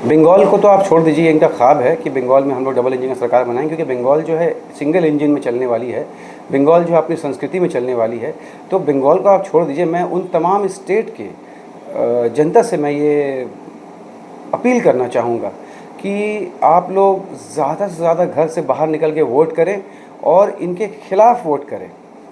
बंगाल को तो आप छोड़ दीजिए, इनका ख्वाब है कि बंगाल में हम लोग डबल इंजन का सरकार बनाएं, क्योंकि बंगाल जो है सिंगल इंजन में चलने वाली है। बंगाल जो अपनी संस्कृति में चलने वाली है। तो बंगाल को आप छोड़ दीजिए, मैं उन तमाम स्टेट के जनता से मैं ये अपील करना चाहूँगा कि आप लोग ज़्यादा से ज़्यादा घर से बाहर निकल के वोट करें और इनके खिलाफ़ वोट करें।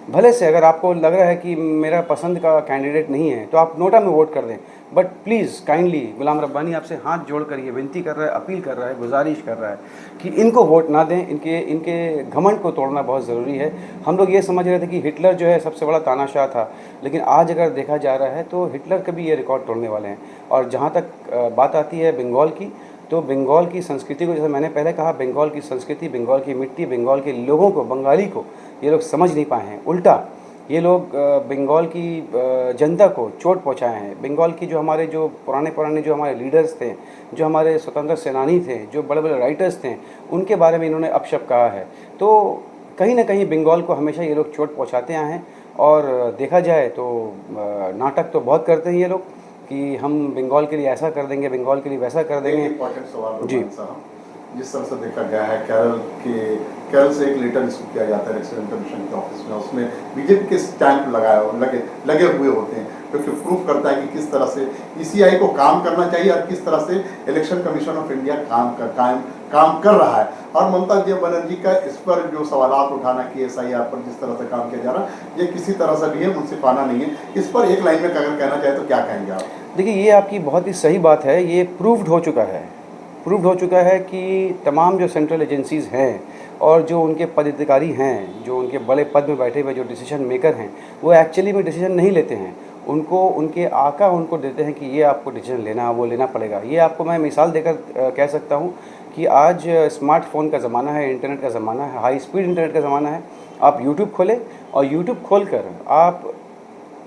भले से अगर आपको लग रहा है कि मेरा पसंद का कैंडिडेट नहीं है तो आप नोटा में वोट कर दें, बट प्लीज़ काइंडली गुलाम रब्बानी आपसे हाथ जोड़ कर ये विनती कर रहा है, अपील कर रहा है, गुजारिश कर रहा है कि इनको वोट ना दें। इनके घमंड को तोड़ना बहुत ज़रूरी है। हम लोग ये समझ रहे थे कि हिटलर जो है सबसे बड़ा तानाशाह था, लेकिन आज अगर देखा जा रहा है तो हिटलर कभी ये रिकॉर्ड तोड़ने वाले हैं। और जहाँ तक बात आती है बंगाल की, तो बंगाल की संस्कृति को, जैसे मैंने पहले कहा, बंगाल की संस्कृति, बंगाल की मिट्टी, बंगाल के लोगों को, बंगाली को ये लोग समझ नहीं पाए हैं। उल्टा ये लोग बंगाल की जनता को चोट पहुंचाए हैं। बंगाल की जो पुराने जो हमारे लीडर्स थे, जो हमारे स्वतंत्र सेनानी थे, जो बड़े बड़े राइटर्स थे, उनके बारे में इन्होंने अपशब्द कहा है। तो कहीं ना कहीं बंगाल को हमेशा ये लोग चोट पहुंचाते आए हैं। और देखा जाए तो नाटक तो बहुत करते हैं ये लोग कि हम बंगाल के लिए ऐसा कर देंगे, बंगाल के लिए वैसा कर देंगे। जी, जिस तरह से देखा गया है, केरल से एक लेटर इशू किया जाता है इलेक्शन कमीशन के ऑफिस में, उसमें बीजेपी के स्टैंप लगे हुए होते हैं, क्योंकि प्रूफ करता है कि किस तरह से ईसीआई को काम करना चाहिए और किस तरह से इलेक्शन कमीशन ऑफ इंडिया काम कर रहा है। और ममता बनर्जी का इस पर जो सवालात उठाना कि एसआईआर पर जिस तरह से काम किया जा रहा है, ये किसी तरह से भी है, मुंसिफाना नहीं है। इस पर एक लाइन में अगर कहना चाहे तो क्या कहेंगे आप? देखिए, ये आपकी बहुत ही सही बात है। ये प्रूव्ड हो चुका है कि तमाम जो सेंट्रल एजेंसीज़ हैं और जो उनके पदाधिकारी हैं, जो उनके बड़े पद में बैठे हुए जो डिसीजन मेकर हैं, वो एक्चुअली में डिसीजन नहीं लेते हैं। उनको उनके आका उनको देते हैं कि ये आपको डिसीजन लेना, वो लेना पड़ेगा। ये आपको मैं मिसाल देकर कह सकता हूँ कि आज स्मार्टफ़ोन का ज़माना है, इंटरनेट का ज़माना है, हाई स्पीड इंटरनेट का ज़माना है। आप यूट्यूब खोलें और यूट्यूब खोल कर आप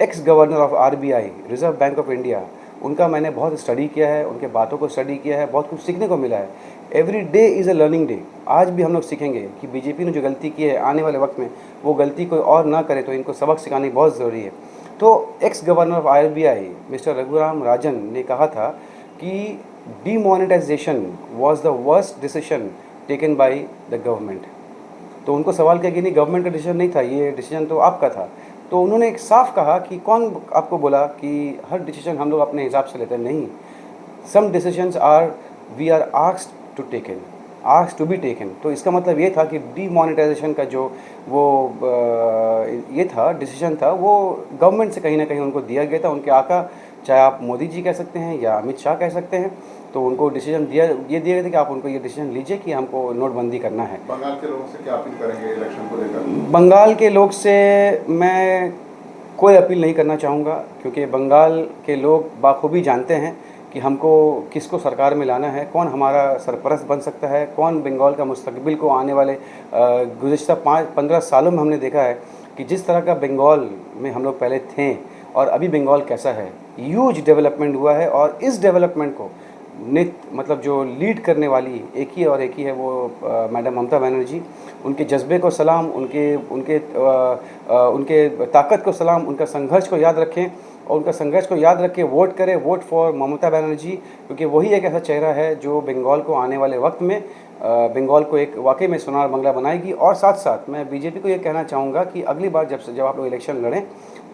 x governor of RBI, reserve bank of India, उनका मैंने बहुत स्टडी किया है, उनके बातों को स्टडी किया है, बहुत कुछ सीखने को मिला है। Every day is a learning day. आज भी हम लोग सीखेंगे कि बीजेपी ने जो गलती की है, आने वाले वक्त में वो गलती कोई और ना करे, तो इनको सबक सिखानी बहुत ज़रूरी है। तो ex governor of RBI mister Raghuram Rajan ने कहा था कि demonetisation was the worst decision taken by the government. तो उनको सवाल किया कि नहीं, गवर्नमेंट का डिसीजन नहीं था, ये डिसीजन तो आपका था। तो उन्होंने एक साफ कहा कि कौन आपको बोला कि हर डिसीजन हम लोग अपने हिसाब से लेते हैं? नहीं, some decisions we are asked to be taken. तो इसका मतलब ये था कि डीमोनेटाइजेशन का जो वो ये था, डिसीजन था, वो गवर्नमेंट से कहीं ना कहीं उनको दिया गया था। उनके आका, चाहे आप मोदी जी कह सकते हैं या अमित शाह कह सकते हैं, तो उनको डिसीजन दिया गया था कि आप उनको ये डिसीजन लीजिए कि हमको नोटबंदी करना है। बंगाल के लोगों से क्या अपील करेंगे इलेक्शन को लेकर? बंगाल के लोग से मैं कोई अपील नहीं करना चाहूँगा, क्योंकि बंगाल के लोग बाखूबी जानते हैं कि हमको किसको सरकार में लाना है, कौन हमारा सरपरस्त बन सकता है, कौन बंगाल का मुस्तकबिल को आने वाले गुज़िश्ता 5-15 सालों में हमने देखा है कि जिस तरह का बंगाल में हम लोग पहले थे और अभी बंगाल कैसा है। ह्यूज डेवलपमेंट हुआ है और इस डेवलपमेंट को मतलब जो लीड करने वाली एक ही है वो मैडम ममता बनर्जी। उनके जज्बे को सलाम, उनके ताकत को सलाम, उनका संघर्ष को याद रखें और उनका संघर्ष को याद रख के वोट करें, वोट फॉर ममता बनर्जी, क्योंकि वही एक ऐसा चेहरा है जो बंगाल को आने वाले वक्त में बंगाल को एक वाकई में सोनार बंगला बनाएगी। और साथ साथ मैं बीजेपी को ये कहना चाहूँगा कि अगली बार जब आप लोग इलेक्शन लड़ें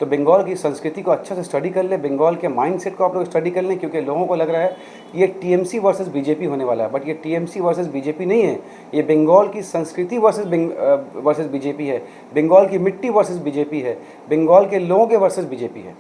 तो बंगाल की संस्कृति को अच्छा से स्टडी कर लें, बंगाल के माइंडसेट को आप लोग स्टडी कर लें, क्योंकि लोगों को लग रहा है ये टीएमसी वर्सेस बीजेपी होने वाला है, बट ये टीएमसी वर्सेस बीजेपी नहीं है। ये बंगाल की संस्कृति वर्सेस बीजेपी है, बंगाल की मिट्टी वर्सेस बीजेपी है, बंगाल के लोगों के वर्सेस बीजेपी है।